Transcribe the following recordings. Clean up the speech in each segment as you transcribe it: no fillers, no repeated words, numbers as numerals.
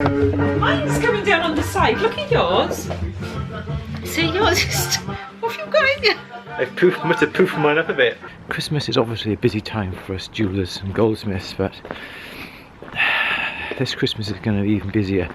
Mine's coming down on the side. Look at yours. See, yours is... What have you got in there? I must have poofed mine up a bit. Christmas is obviously a busy time for us jewellers and goldsmiths, but this Christmas is going to be even busier.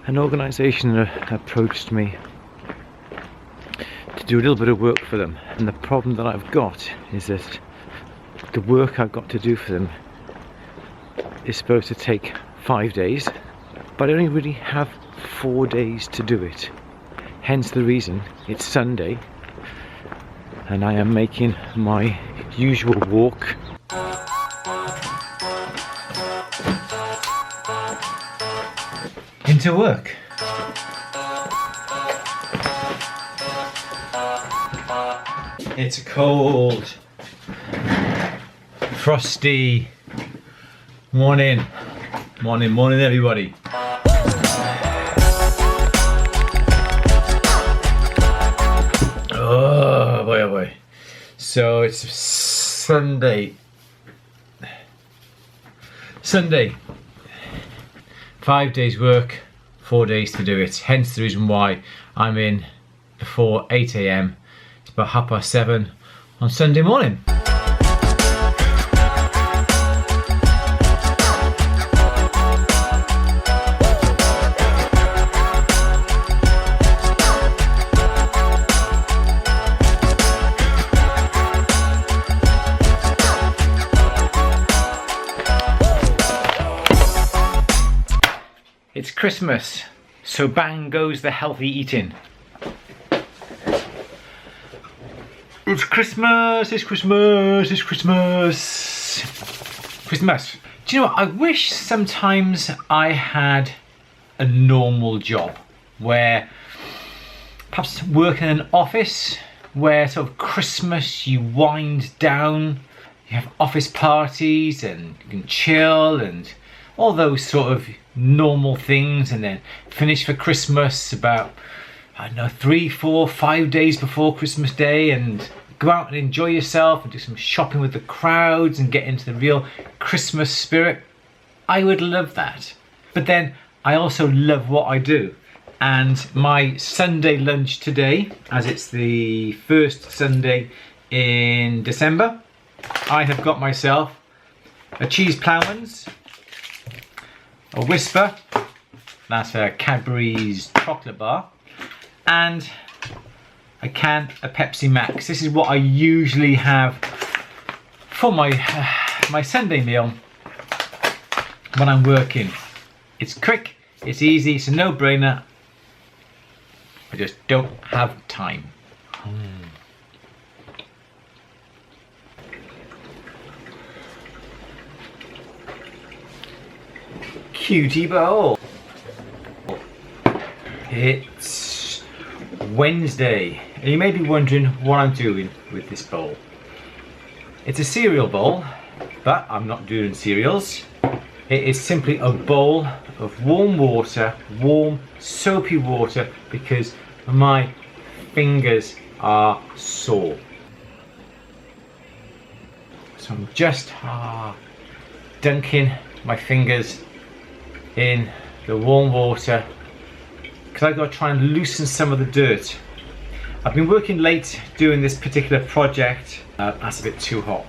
An organisation approached me to do a little bit of work for them, and the problem that I've got is that the work I've got to do for them is supposed to take 5 days, but I only really have 4 days to do it. Hence the reason it's Sunday and I am making my usual walk into work. It's a cold, frosty morning everybody. Oh boy, oh boy. So it's Sunday. 5 days work, 4 days to do it. Hence the reason why I'm in before 8 AM. It's about 7:30 on Sunday morning. It's Christmas, so bang goes the healthy eating. It's Christmas, it's Christmas, it's Christmas. Christmas. Do you know what? I wish sometimes I had a normal job where perhaps work in an office where sort of Christmas you wind down, you have office parties and you can chill and all those sort of normal things, and then finish for Christmas about, I don't know, 3, 4, 5 days before Christmas Day, and go out and enjoy yourself and do some shopping with the crowds and get into the real Christmas spirit. I would love that. But then I also love what I do. And my Sunday lunch today, as it's the first Sunday in December, I have got myself a cheese ploughman's, a Whisper, that's a Cadbury's chocolate bar, and a can of Pepsi Max. This is what I usually have for my my Sunday meal when I'm working. It's quick, it's easy, it's a no-brainer. I just don't have time. Cutie bowl. It's Wednesday, and you may be wondering what I'm doing with this bowl. It's a cereal bowl, but I'm not doing cereals. It is simply a bowl of warm water, warm soapy water, because my fingers are sore. So I'm just dunking my fingers in the warm water because I've got to try and loosen some of the dirt. I've been working late doing this particular project. That's a bit too hot.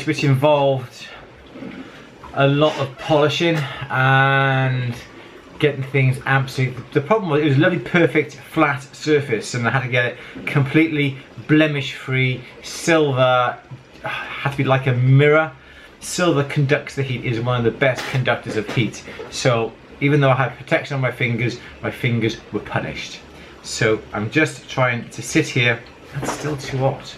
Which involved a lot of polishing and getting things absolutely. The problem was it was a lovely perfect flat surface, and I had to get it completely blemish free. Silver had to be like a mirror. Silver conducts the heat, is one of the best conductors of heat. So even though I had protection on my fingers were punished. So I'm just trying to sit here. It's still too hot.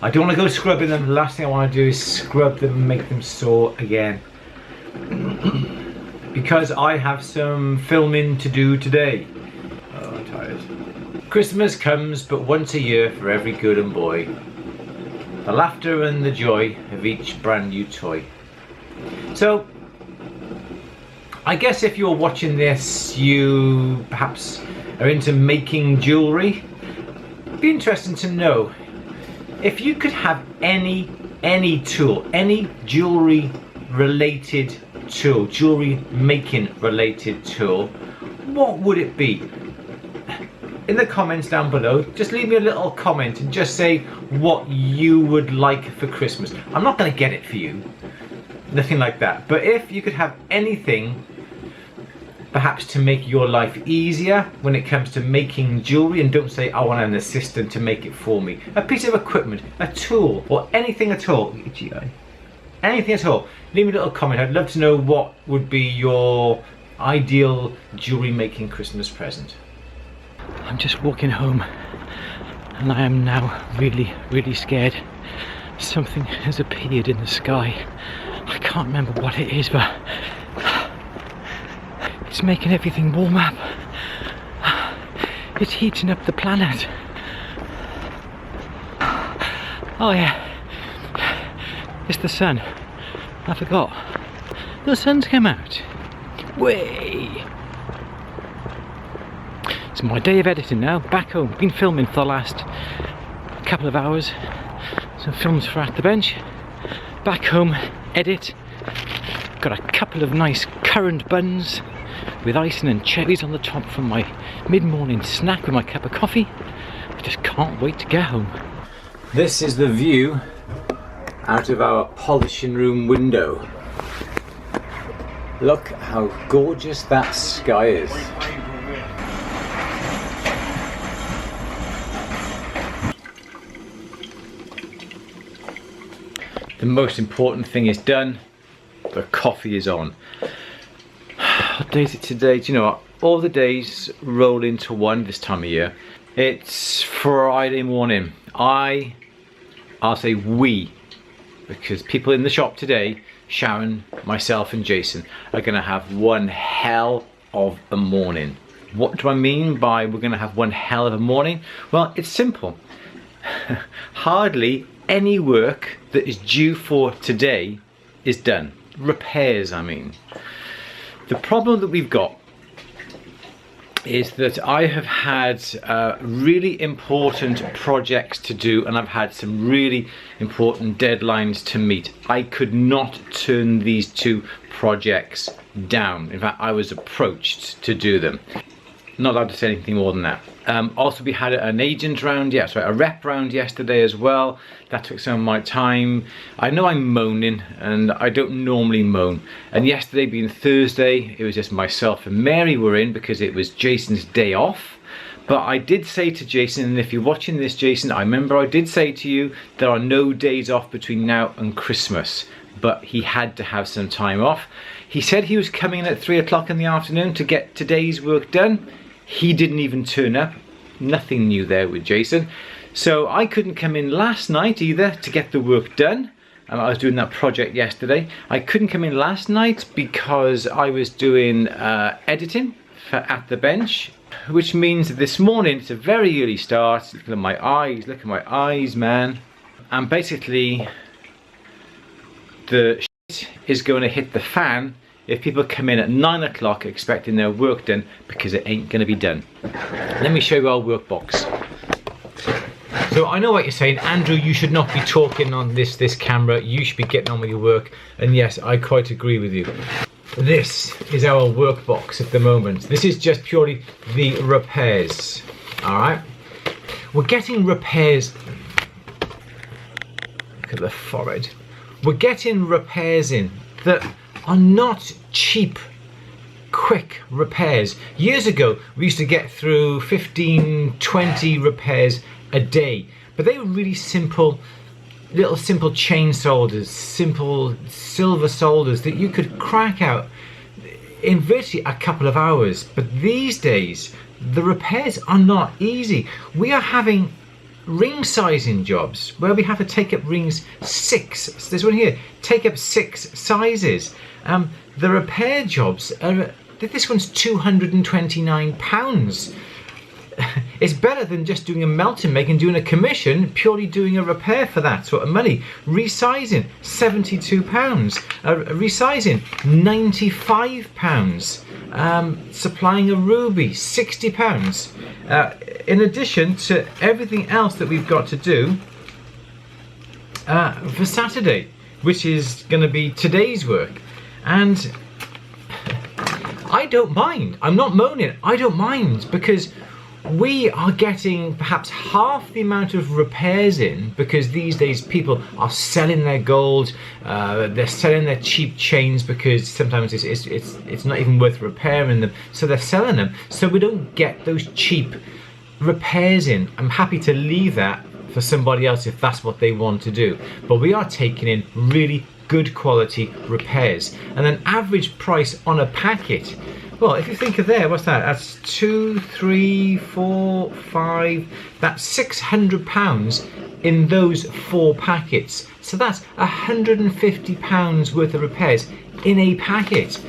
I don't want to go scrubbing them. The last thing I want to do is scrub them and make them sore again. Because I have some filming to do today. Oh, I'm tired. Christmas comes but once a year for every good and boy. The laughter and the joy of each brand new toy. So, I guess if you're watching this, you perhaps are into making jewellery. It'd be interesting to know if you could have any tool, any jewellery related tool, jewellery making related tool, what would it be? In the comments down below, just leave me a little comment and just say what you would like for Christmas. I'm not going to get it for you, nothing like that, but if you could have anything perhaps to make your life easier when it comes to making jewellery, and don't say I want an assistant to make it for me, a piece of equipment, a tool, or anything at all, anything at all, leave me a little comment. I'd love to know what would be your ideal jewellery making Christmas present. I'm just walking home and I am now really scared. Something has appeared in the sky. I can't remember what it is, but it's making everything warm up. It's heating up the planet. Oh yeah, it's the sun. I forgot. The sun's come out. Way. It's my day of editing now. Back home. Been filming for the last couple of hours. Some films for At the Bench. Back home, edit. Got a couple of nice currant buns with icing and cherries on the top from my mid-morning snack with my cup of coffee. I just can't wait to get home. This is the view out of our polishing room window. Look how gorgeous that sky is. The most important thing is done. The coffee is on. What day is it today? Do you know what? All the days roll into one this time of year. It's Friday morning. I'll say we, because people in the shop today, Sharon, myself and Jason, are going to have one hell of a morning. What do I mean by we're going to have one hell of a morning? Well, it's simple. Hardly any work that is due for today is done. Repairs, I mean. The problem that we've got is that I have had really important projects to do, and I've had some really important deadlines to meet. I could not turn these two projects down. In fact, I was approached to do them. Not allowed to say anything more than that. Also, we had an agent round, a rep round yesterday as well. That took some of my time. I know I'm moaning, and I don't normally moan. And yesterday being Thursday, it was just myself and Mary were in because it was Jason's day off. But I did say to Jason, and if you're watching this, Jason, I remember I did say to you, there are no days off between now and Christmas. But he had to have some time off. He said he was coming in at 3 o'clock in the afternoon to get today's work done. He didn't even turn up. Nothing new there with Jason. So I couldn't come in last night either to get the work done. I was doing that project yesterday. I couldn't come in last night because I was doing editing for At the Bench, which means that this morning it's a very early start. Look at my eyes, man. And basically the shit is going to hit the fan if people come in at 9 o'clock expecting their work done, because it ain't going to be done. Let me show you our workbox. So I know what you're saying, Andrew, you should not be talking on this camera, you should be getting on with your work. And yes, I quite agree with you. This is our workbox at the moment. This is just purely the repairs, all right? We're getting repairs. Look at the forehead. We're getting repairs in that are not cheap, quick repairs. Years ago, we used to get through 15, 20 repairs a day, but they were really simple, little simple chain solders, simple silver solders that you could crack out in virtually a couple of hours. But these days, the repairs are not easy. We are having ring sizing jobs where we have to take up rings 6. So there's one here, take up 6 sizes. The repair jobs are, this one's £229. it's better than just doing a melt and make and doing a commission, purely doing a repair for that sort of money. Resizing, £72. Resizing, £95. Supplying a ruby, £60. In addition to everything else that we've got to do for Saturday, which is going to be today's work. And I don't mind. I'm not moaning. I don't mind, because we are getting perhaps half the amount of repairs in, because these days people are selling their gold, they're selling their cheap chains because sometimes it's not even worth repairing them, so they're selling them, so we don't get those cheap repairs in. I'm happy to leave that for somebody else if that's what they want to do, but we are taking in really good quality repairs. And an average price on a packet, well, if you think of there, what's that? That's 2, 3, 4, 5, that's £600 in those 4 packets. So that's £150 worth of repairs in a packet.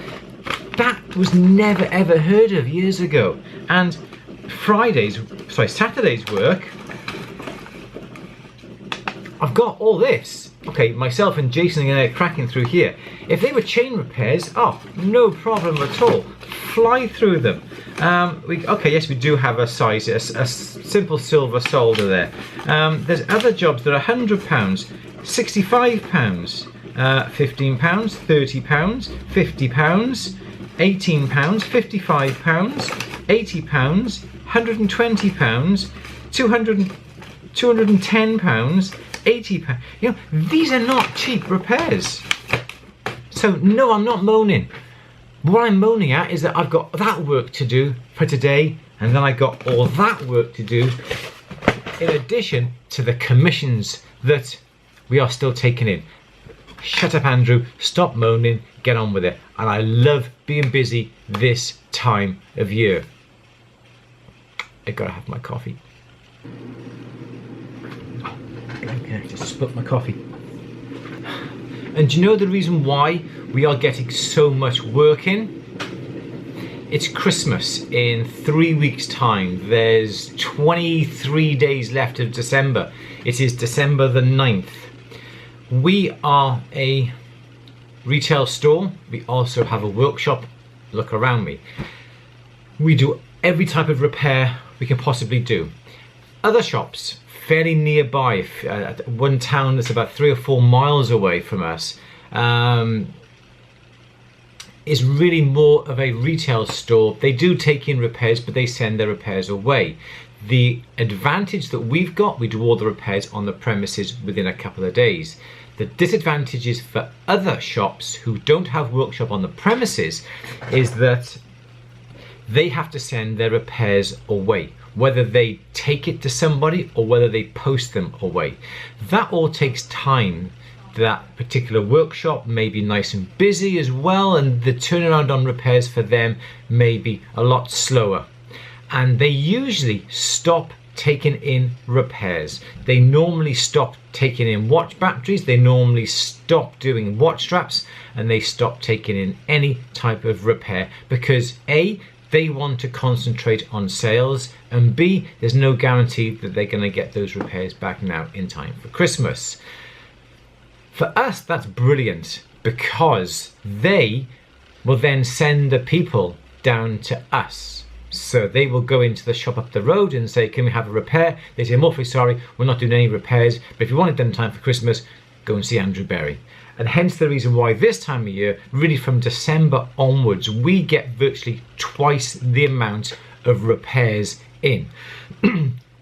That was never ever heard of years ago. And Saturday's work, I've got all this. Okay, myself and Jason are cracking through here. If they were chain repairs, oh, no problem at all. Fly through them. Okay, yes, we do have a size, a simple silver solder there. There's other jobs that are £100, £65, £15, £30, £50, £18, £55, £80, £120, £210, £80. You know, these are not cheap repairs. So no, I'm not moaning. What I'm moaning at is that I've got that work to do for today, and then I got all that work to do in addition to the commissions that we are still taking in. Shut up, Andrew, stop moaning, get on with it. And I love being busy this time of year. I gotta have my coffee. Okay, just spilt my coffee. And do you know the reason why we are getting so much work in? It's Christmas in 3 weeks' time. There's 23 days left of December. It is December the 9th. We are a retail store. We also have a workshop. Look around me. We do every type of repair we can possibly do. Other shops fairly nearby, one town that's about 3 or 4 miles away from us, is really more of a retail store. They do take in repairs, but they send their repairs away. The advantage that we've got, we do all the repairs on the premises within a couple of days. The disadvantage is for other shops who don't have workshop on the premises is that they have to send their repairs away, whether they take it to somebody or whether they post them away. That all takes time. That particular workshop may be nice and busy as well, and the turnaround on repairs for them may be a lot slower. And they usually stop taking in repairs. They normally stop taking in watch batteries, they normally stop doing watch straps, and they stop taking in any type of repair because A, they want to concentrate on sales, and B, there's no guarantee that they're going to get those repairs back now in time for Christmas. For us, that's brilliant because they will then send the people down to us. So they will go into the shop up the road and say, can we have a repair? They say, I'm awfully sorry, we're not doing any repairs, but if you want it done in time for Christmas, go and see Andrew Berry. And hence the reason why this time of year, really from December onwards, we get virtually twice the amount of repairs in.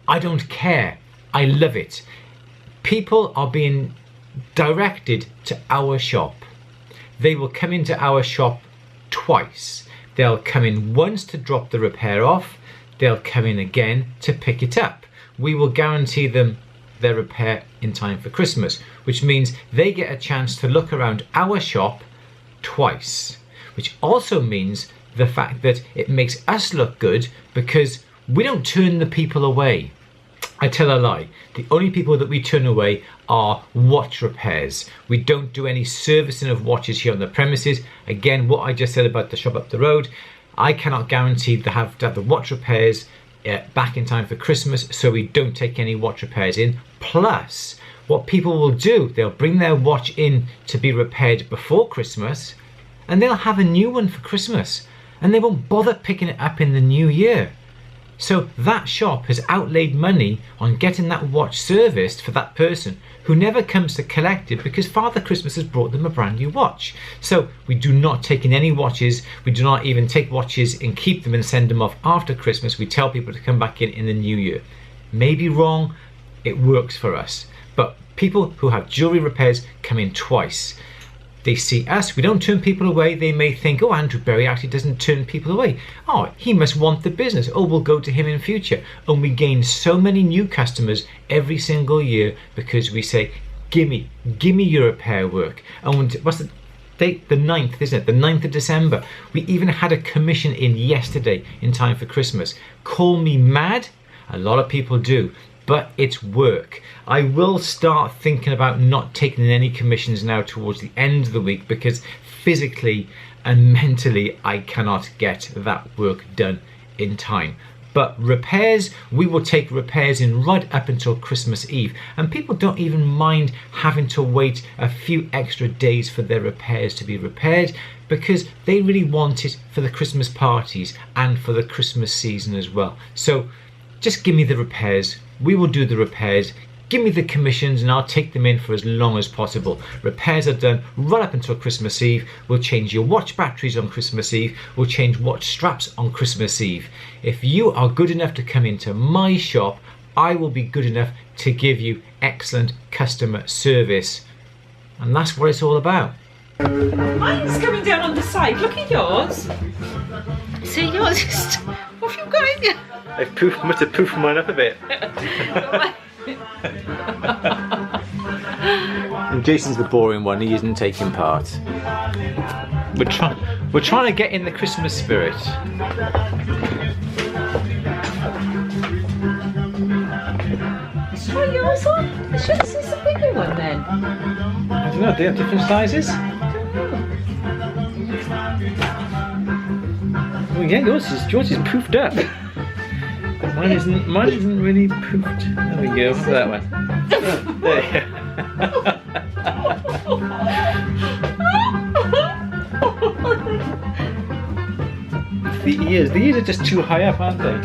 I don't care. I love it. People are being directed to our shop. They will come into our shop twice. They'll come in once to drop the repair off. They'll come in again to pick it up. We will guarantee them their repair in time for Christmas, which means they get a chance to look around our shop twice, which also means the fact that it makes us look good because we don't turn the people away. I tell a lie. The only people that we turn away are watch repairs. We don't do any servicing of watches here on the premises. Again, what I just said about the shop up the road, I cannot guarantee to have the watch repairs back in time for Christmas, so we don't take any watch repairs in. Plus, what people will do, they'll bring their watch in to be repaired before Christmas, and they'll have a new one for Christmas, and they won't bother picking it up in the new year. So that shop has outlaid money on getting that watch serviced for that person who never comes to collect it because Father Christmas has brought them a brand new watch. So we do not take in any watches. We do not even take watches and keep them and send them off after Christmas. We tell people to come back in the new year. Maybe wrong, it works for us. But people who have jewellery repairs come in twice. They see us, we don't turn people away. They may think, oh, Andrew Berry actually doesn't turn people away. Oh, he must want the business. Oh, we'll go to him in future. And we gain so many new customers every single year because we say, gimme your repair work. And what's the date? The 9th, isn't it? The 9th of December. We even had a commission in yesterday in time for Christmas. Call me mad? A lot of people do. But it's work. I will start thinking about not taking in any commissions now towards the end of the week because physically and mentally I cannot get that work done in time. But repairs, we will take repairs in right up until Christmas Eve, and people don't even mind having to wait a few extra days for their repairs to be repaired because they really want it for the Christmas parties and for the Christmas season as well. So just give me the repairs. We will do the repairs. Give me the commissions and I'll take them in for as long as possible. Repairs are done right up until Christmas Eve. We'll change your watch batteries on Christmas Eve. We'll change watch straps on Christmas Eve. If you are good enough to come into my shop, I will be good enough to give you excellent customer service. And that's what it's all about. Mine's coming down on the side. Look at yours. See, yours is... What have you got in you? Must have poofed mine up a bit. And Jason's the boring one, he isn't taking part. We're trying to get in the Christmas spirit. Let's try yours on. I should have seen some bigger one then. I don't know, do they have different sizes? Oh yeah, yours is poofed up. Mine isn't really poofed. There we go, for that one. There. The ears are just too high up, aren't they?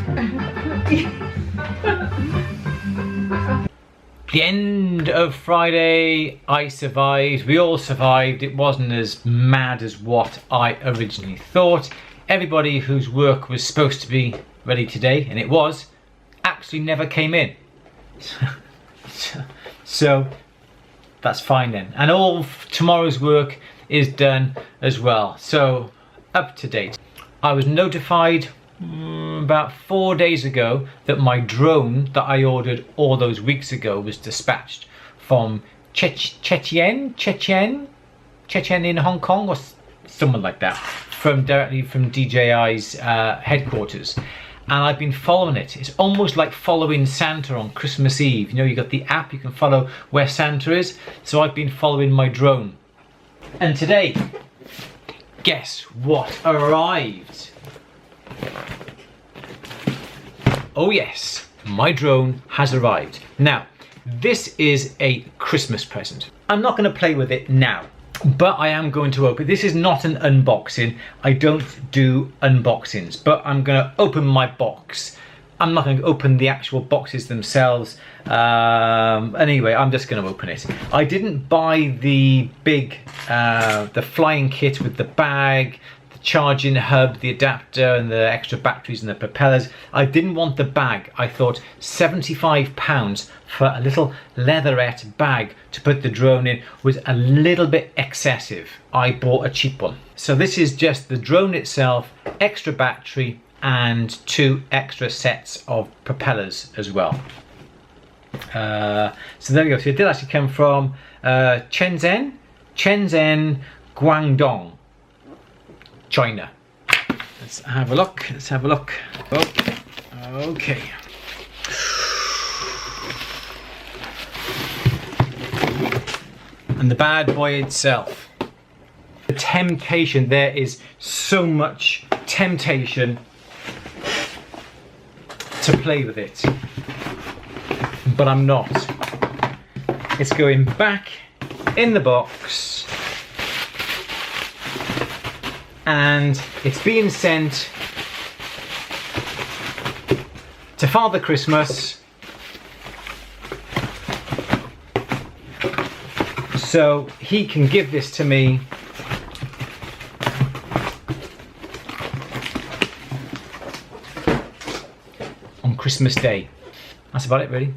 The end of Friday, I survived. We all survived. It wasn't as mad as what I originally thought. Everybody whose work was supposed to be ready today, and it was, actually never came in. So that's fine then. And all tomorrow's work is done as well. So up to date. I was notified about 4 days ago that my drone that I ordered all those weeks ago was dispatched from Shenzhen in Hong Kong or someone like that, directly from DJI's headquarters. And I've been following it. It's almost like following Santa on Christmas Eve. You know, you got the app, you can follow where Santa is. So I've been following my drone. And today, guess what arrived? Oh yes, my drone has arrived. Now, this is a Christmas present. I'm not going to play with it now, but I am going to open. This is not an unboxing. I don't do unboxings, but I'm going to open my box. I'm not going to open the actual boxes themselves. Anyway, I'm just going to open it. I didn't buy the big, the flying kit with the bag, the charging hub, the adapter and the extra batteries and the propellers. I didn't want the bag. I thought £75 for a little leatherette bag to put the drone in was a little bit excessive. I bought a cheap one. So this is just the drone itself, extra battery and 2 extra sets of propellers as well. So there we go. So it did actually come from Shenzhen, Guangdong, China. Let's have a look. Let's have a look. Oh, okay. And the bad boy itself. The temptation, there is so much temptation to play with it, but I'm not. It's going back in the box and it's being sent to Father Christmas so he can give this to me on Christmas Day. That's about it, really.